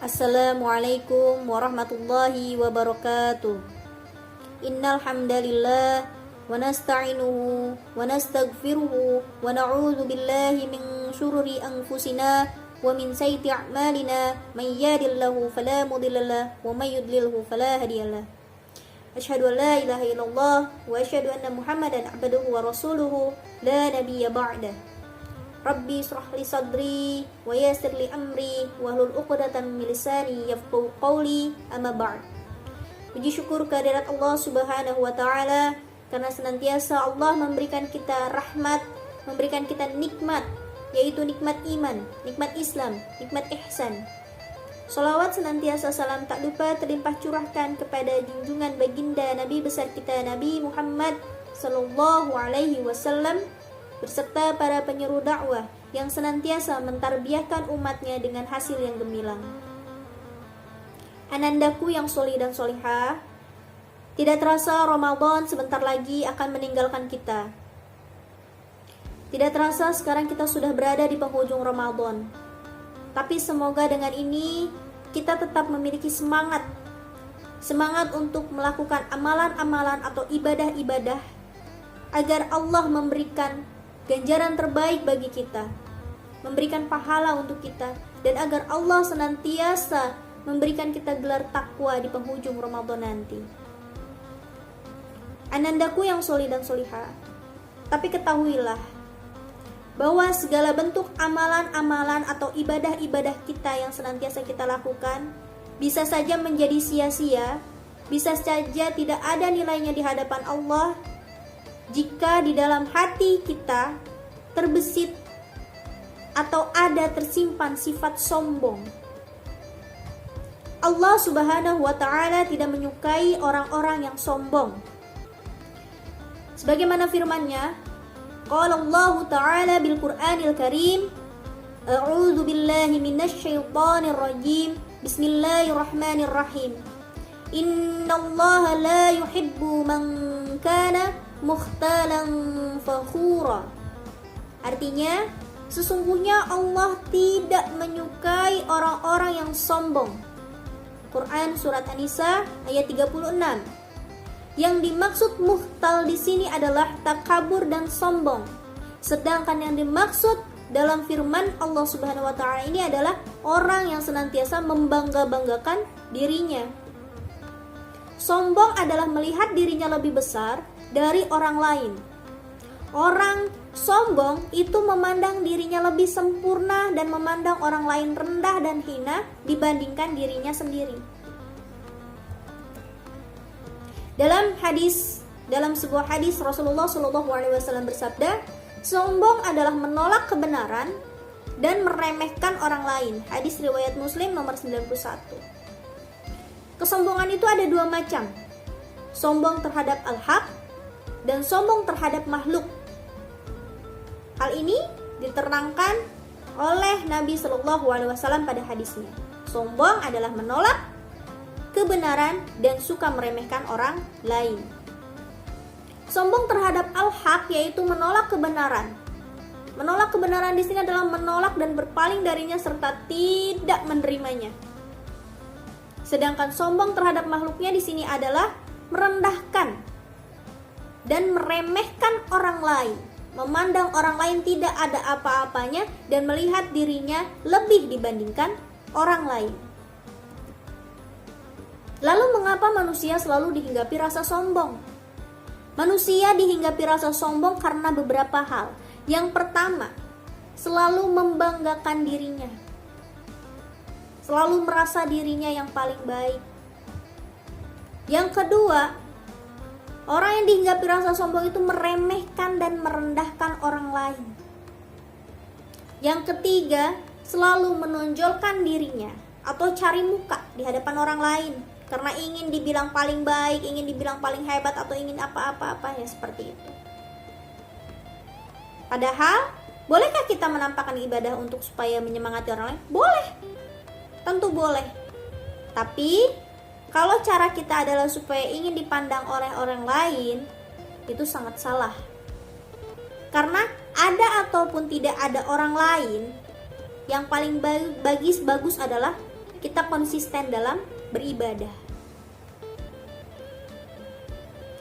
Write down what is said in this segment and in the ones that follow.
Assalamualaikum warahmatullahi wabarakatuh. Innal hamdalillah wa nasta'inuhu wa nastaghfiruhu wa na'udzu billahi min syururi anfusina wa min sayyiati a'malina may yahdihillahu fala mudhillalah wa may yudlilhu fala hadiyalah. Asyhadu an la ilaha illallah wa asyhadu anna Muhammadan abduhu wa rasuluhu la nabiyya ba'dah. Rabbi israh li sadri wa yassir li amri wahlul 'uqdatam min lisani yafqahu qawli, amma ba'd. Puji syukur kehadirat Allah Subhanahu wa taala karena senantiasa Allah memberikan kita rahmat, memberikan kita nikmat, yaitu nikmat iman, nikmat Islam, nikmat ihsan. Salawat senantiasa salam tak lupa terlimpah curahkan kepada junjungan baginda Nabi besar kita Nabi Muhammad sallallahu alaihi wasallam berserta para penyeru dakwah yang senantiasa mentarbiahkan umatnya dengan hasil yang gemilang. Anandaku yang solih dan solihah, tidak terasa Ramadan sebentar lagi akan meninggalkan kita. Tidak terasa sekarang kita sudah berada di penghujung Ramadan. Tapi semoga dengan ini kita tetap memiliki semangat untuk melakukan amalan-amalan atau ibadah-ibadah agar Allah memberikan ganjaran terbaik bagi kita, memberikan pahala untuk kita, dan agar Allah senantiasa memberikan kita gelar takwa di penghujung Ramadan nanti. Anandaku yang solih dan solihah, tapi ketahuilah bahwa segala bentuk amalan-amalan atau ibadah-ibadah kita yang senantiasa kita lakukan bisa saja menjadi sia-sia, bisa saja tidak ada nilainya di hadapan Allah jika di dalam hati kita terbesit atau ada tersimpan sifat sombong. Allah Subhanahu wa taala tidak menyukai orang-orang yang sombong. Sebagaimana firman-Nya, qala Allah taala bil Qur'anil Karim, a'udzu billahi minasy syaithanir rajim. Bismillahirrahmanirrahim. Innallaha la yuhibbu man kana mukhtalan fakhura. Artinya, sesungguhnya Allah tidak menyukai orang-orang yang sombong. Quran surat An-Nisa ayat 36. Yang dimaksud mukhtal di sini adalah takabur dan sombong. Sedangkan yang dimaksud dalam firman Allah Subhanahu wa taala ini adalah orang yang senantiasa membangga-banggakan dirinya. Sombong adalah melihat dirinya lebih besar dari orang lain. Orang sombong itu memandang dirinya lebih sempurna dan memandang orang lain rendah dan hina dibandingkan dirinya sendiri. Dalam sebuah hadis Rasulullah Shallallahu alaihi wasallam bersabda, sombong adalah menolak kebenaran dan meremehkan orang lain. Hadis riwayat Muslim nomor 91. Kesombongan itu ada dua macam. Sombong terhadap al-haq dan sombong terhadap makhluk. Hal ini diterangkan oleh Nabi Shallallahu alaihi wasallam pada hadisnya. Sombong adalah menolak kebenaran dan suka meremehkan orang lain. Sombong terhadap al-haq yaitu menolak kebenaran. Menolak kebenaran di sini adalah menolak dan berpaling darinya serta tidak menerimanya. Sedangkan sombong terhadap makhluknya di sini adalah merendahkan dan meremehkan orang lain, memandang orang lain tidak ada apa-apanya dan melihat dirinya lebih dibandingkan orang lain. Lalu mengapa manusia selalu dihinggapi rasa sombong? Manusia dihinggapi rasa sombong karena beberapa hal. Yang pertama, selalu membanggakan dirinya. Selalu merasa dirinya yang paling baik. Yang kedua, orang yang dihinggapi rasa sombong itu meremehkan dan merendahkan orang lain. Yang ketiga, selalu menonjolkan dirinya atau cari muka di hadapan orang lain karena ingin dibilang paling baik, ingin dibilang paling hebat atau ingin apa-apa ya seperti itu. Padahal, bolehkah kita menampakkan ibadah untuk supaya menyemangati orang lain? Boleh. Tentu boleh. Tapi kalau cara kita adalah supaya ingin dipandang oleh orang lain, itu sangat salah. Karena ada ataupun tidak ada orang lain, yang paling bagus adalah kita konsisten dalam beribadah.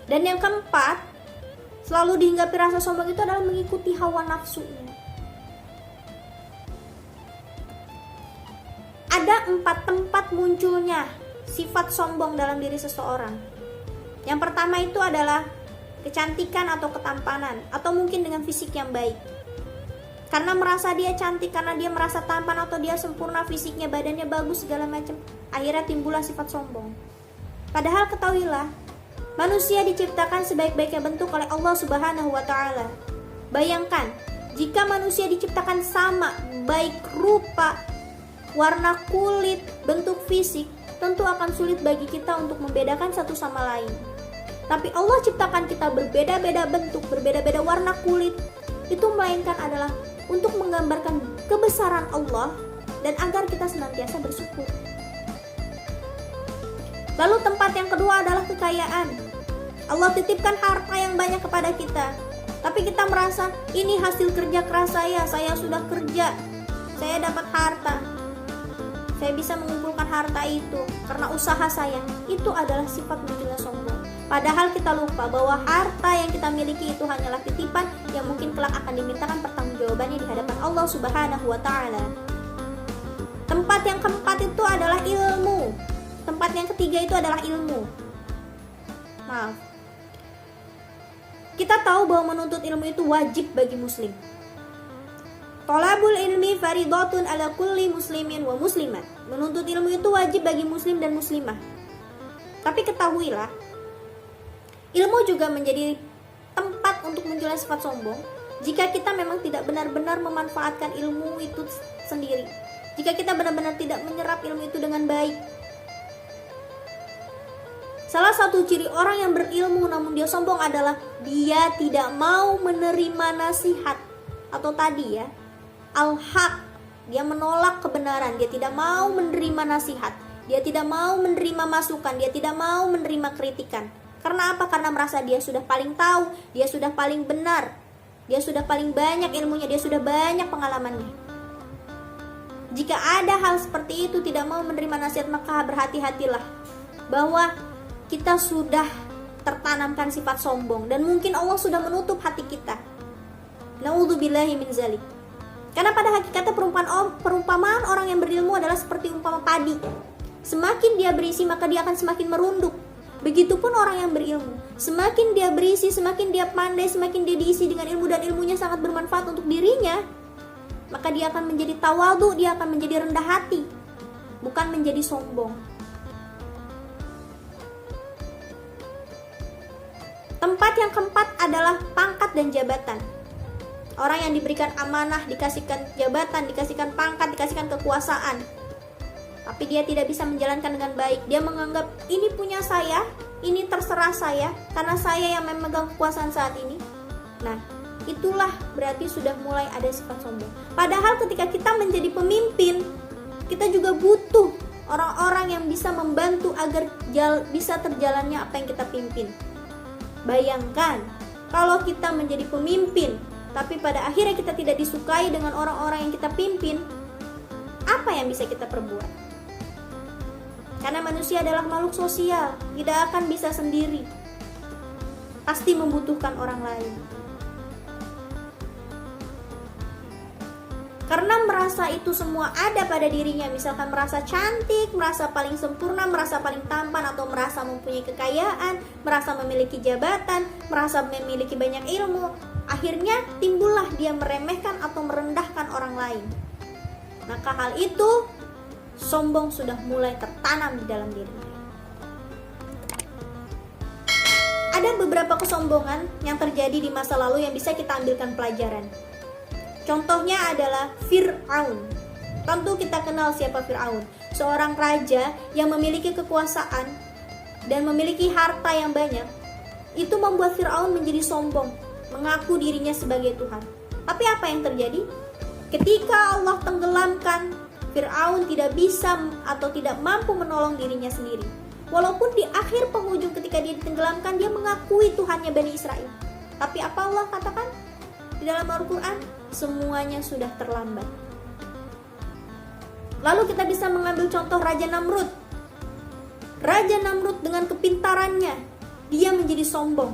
Dan yang keempat, selalu dihinggapi rasa sombong itu adalah mengikuti hawa nafsunya. Ada 4 tempat munculnya sifat sombong dalam diri seseorang. Yang pertama itu adalah kecantikan atau ketampanan, atau mungkin dengan fisik yang baik. Karena merasa dia cantik, karena dia merasa tampan atau dia sempurna fisiknya, badannya bagus segala macam, akhirnya timbullah sifat sombong. Padahal ketahuilah, manusia diciptakan sebaik-baiknya bentuk oleh Allah Subhanahu wa taala. Bayangkan, jika manusia diciptakan sama, baik rupa, warna kulit, bentuk fisik, tentu akan sulit bagi kita untuk membedakan satu sama lain. Tapi Allah ciptakan kita berbeda-beda bentuk, berbeda-beda warna kulit, itu melainkan adalah untuk menggambarkan kebesaran Allah dan agar kita senantiasa bersyukur. Lalu tempat yang kedua adalah kekayaan. Allah titipkan harta yang banyak kepada kita, tapi kita merasa ini hasil kerja keras saya sudah kerja, saya dapat harta, saya bisa mengumpulkan harta itu karena usaha saya. Itu adalah sifat munculnya sombong. Padahal kita lupa bahwa harta yang kita miliki itu hanyalah titipan yang mungkin kelak akan dimintakan pertanggungjawabannya di hadapan Allah Subhanahu wa taala. Tempat yang keempat itu adalah ilmu. Tempat yang ketiga itu adalah ilmu. Maaf. Kita tahu bahwa menuntut ilmu itu wajib bagi muslim. Thalabul ilmi faridatun ala kulli muslimin wa muslimat. Menuntut ilmu itu wajib bagi muslim dan muslimah. Tapi ketahuilah, ilmu juga menjadi tempat untuk munculnya sifat sombong jika kita memang tidak benar-benar memanfaatkan ilmu itu sendiri. Jika kita benar-benar tidak menyerap ilmu itu dengan baik. Salah satu ciri orang yang berilmu namun dia sombong adalah dia tidak mau menerima nasihat. Atau tadi ya, al-haq, dia menolak kebenaran, dia tidak mau menerima nasihat, dia tidak mau menerima masukan, dia tidak mau menerima kritikan. Karena apa? Karena merasa dia sudah paling tahu, dia sudah paling benar, dia sudah paling banyak ilmunya, dia sudah banyak pengalamannya. Jika ada hal seperti itu, tidak mau menerima nasihat, maka berhati-hatilah bahwa kita sudah tertanamkan sifat sombong dan mungkin Allah sudah menutup hati kita. Na'udzubillahi min zalik. Karena pada hakikatnya perumpamaan orang yang berilmu adalah seperti umpama padi. Semakin dia berisi maka dia akan semakin merunduk. Begitupun orang yang berilmu, semakin dia berisi, semakin dia pandai, semakin dia diisi dengan ilmu dan ilmunya sangat bermanfaat untuk dirinya, maka dia akan menjadi tawadhu, dia akan menjadi rendah hati, bukan menjadi sombong. Tempat yang keempat adalah pangkat dan jabatan. Orang yang diberikan amanah, dikasihkan jabatan, dikasihkan pangkat, dikasihkan kekuasaan, tapi dia tidak bisa menjalankan dengan baik. Dia menganggap ini punya saya, ini terserah saya, karena saya yang memegang kekuasaan saat ini. Nah, itulah berarti sudah mulai ada sifat sombong. Padahal ketika kita menjadi pemimpin, kita juga butuh orang-orang yang bisa membantu agar bisa terjalannya apa yang kita pimpin. Bayangkan, kalau kita menjadi pemimpin, tapi pada akhirnya kita tidak disukai dengan orang-orang yang kita pimpin, apa yang bisa kita perbuat? Karena manusia adalah makhluk sosial, tidak akan bisa sendiri. Pasti membutuhkan orang lain. Karena merasa itu semua ada pada dirinya, misalkan merasa cantik, merasa paling sempurna, merasa paling tampan, atau merasa mempunyai kekayaan, merasa memiliki jabatan, merasa memiliki banyak ilmu, akhirnya timbullah dia meremehkan atau merendahkan orang lain. Maka hal itu sombong sudah mulai tertanam di dalam dirinya. Ada beberapa kesombongan yang terjadi di masa lalu yang bisa kita ambilkan pelajaran. Contohnya adalah Fir'aun. Tentu kita kenal siapa Fir'aun. Seorang raja yang memiliki kekuasaan dan memiliki harta yang banyak. Itu membuat Fir'aun menjadi sombong, mengaku dirinya sebagai Tuhan. Tapi apa yang terjadi? Ketika Allah tenggelamkan, Fir'aun tidak bisa atau tidak mampu menolong dirinya sendiri. Walaupun di akhir penghujung ketika dia ditenggelamkan, dia mengakui Tuhannya Bani Israel. Tapi apa Allah katakan di dalam Al-Quran? Semuanya sudah terlambat. Lalu kita bisa mengambil contoh Raja Namrud. Raja Namrud dengan kepintarannya, dia menjadi sombong.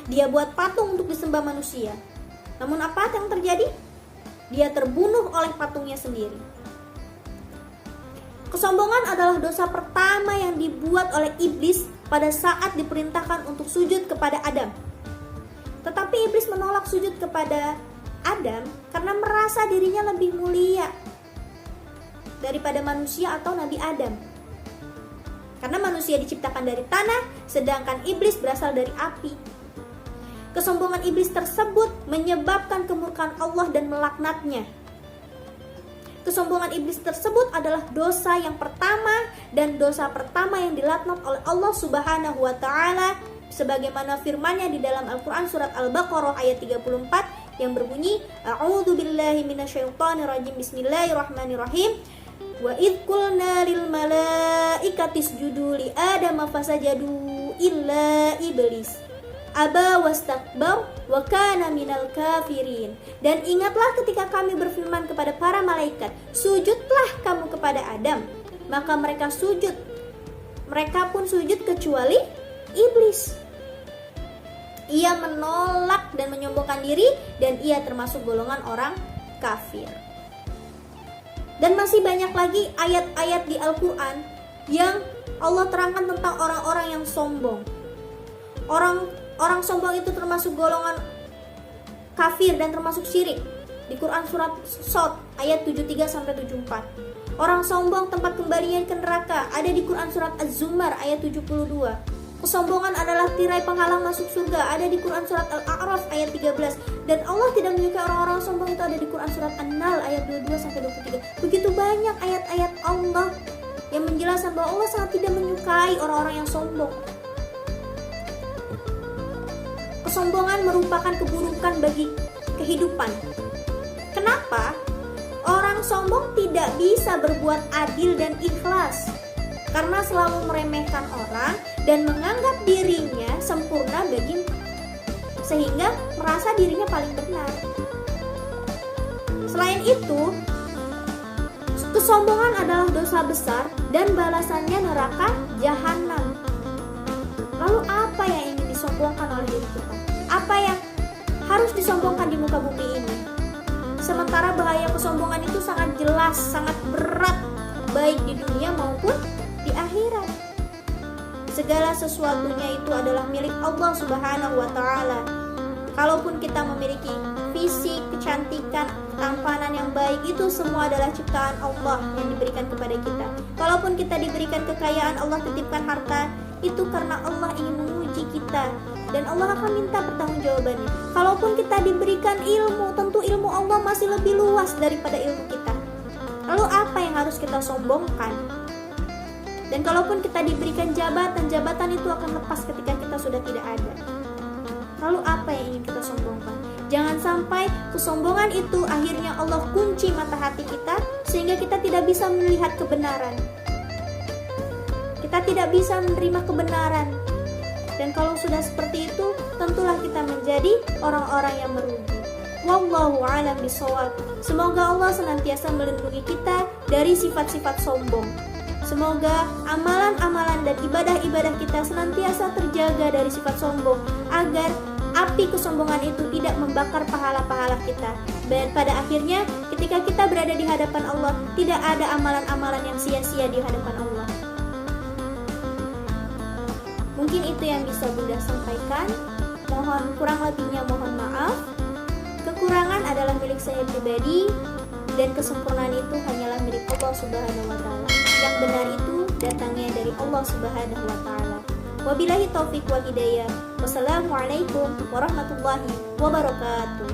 Dia buat patung untuk disembah manusia. Namun apa yang terjadi? Dia terbunuh oleh patungnya sendiri. Kesombongan adalah dosa pertama yang dibuat oleh iblis pada saat diperintahkan untuk sujud kepada Adam. Tetapi iblis menolak sujud kepada Adam karena merasa dirinya lebih mulia daripada manusia atau Nabi Adam. Karena manusia diciptakan dari tanah, sedangkan iblis berasal dari api. Kesombongan iblis tersebut menyebabkan kemurkaan Allah dan melaknatnya. Kesombongan iblis tersebut adalah dosa yang pertama dan dosa pertama yang dilaknat oleh Allah Subhanahu wa taala, sebagaimana firman-Nya di dalam Al-Qur'an surat Al-Baqarah ayat 34 yang berbunyi, A'udzubillahi minasyaitonirrajim, bismillahirrahmanirrahim. Wa idh qulna lil malaikati isjudu li adama fasajadu illa iblis aba wastakbar wa kana minal kafirin. Dan ingatlah ketika kami berfirman kepada para malaikat, sujudlah kamu kepada Adam, maka mereka sujud. Mereka pun sujud kecuali iblis. Ia menolak dan menyombongkan diri, dan ia termasuk golongan orang kafir. Dan masih banyak lagi ayat-ayat di Al-Quran yang Allah terangkan tentang orang-orang yang sombong. Orang sombong itu termasuk golongan kafir dan termasuk syirik. Di Quran surat Shad ayat 73-74. Orang sombong tempat kembalinya ke neraka, ada di Quran surat Az-Zumar ayat 72. Kesombongan adalah tirai penghalang masuk surga, ada di Quran surat Al-A'raf ayat 13. Dan Allah tidak menyukai orang-orang sombong, itu ada di Quran surat An-Nahl ayat 22-23. Begitu banyak ayat-ayat Allah yang menjelaskan bahwa Allah sangat tidak menyukai orang-orang yang sombong. Kesombongan merupakan keburukan bagi kehidupan. Kenapa? Orang sombong tidak bisa berbuat adil dan ikhlas karena selalu meremehkan orang dan menganggap dirinya sempurna sehingga merasa dirinya paling benar. Selain itu, kesombongan adalah dosa besar dan balasannya neraka jahanam. Lalu apa yang ingin disombongkan oleh diri kita? Apa yang harus disombongkan di muka bumi ini? Sementara bahaya kesombongan itu sangat jelas, sangat berat, baik di dunia maupun di akhirat. Segala sesuatunya itu adalah milik Allah Subhanahu wa taala. Kalaupun kita memiliki fisik, kecantikan, tampanan yang baik, itu semua adalah ciptaan Allah yang diberikan kepada kita. Kalaupun kita diberikan kekayaan, Allah titipkan harta, itu karena Allah ingin menguji kita dan Allah akan minta pertanggungjawabannya. Kalaupun kita diberikan ilmu, tentu ilmu Allah masih lebih luas daripada ilmu kita. Lalu apa yang harus kita sombongkan? Dan kalaupun kita diberikan jabatan, jabatan itu akan lepas ketika kita sudah tidak ada. Lalu apa yang ingin kita sombongkan? Jangan sampai kesombongan itu akhirnya Allah kunci mata hati kita sehingga kita tidak bisa melihat kebenaran. Kita tidak bisa menerima kebenaran. Dan kalau sudah seperti itu, tentulah kita menjadi orang-orang yang merugi. Wallahu a'lam bishawab. Semoga Allah senantiasa melindungi kita dari sifat-sifat sombong. Semoga amalan-amalan dan ibadah-ibadah kita senantiasa terjaga dari sifat sombong, agar api kesombongan itu tidak membakar pahala-pahala kita. Dan pada akhirnya, ketika kita berada di hadapan Allah, tidak ada amalan-amalan yang sia-sia di hadapan Allah. Mungkin itu yang bisa Bunda sampaikan. Mohon kurang lebihnya mohon maaf. Kekurangan adalah milik saya pribadi, dan kesempurnaan itu hanyalah milik Allah Subhanahu wa taala. Yang benar itu datangnya dari Allah Subhanahu wa taala. Wabillahi taufiq wal hidayah. Wassalamualaikum warahmatullahi wabarakatuh.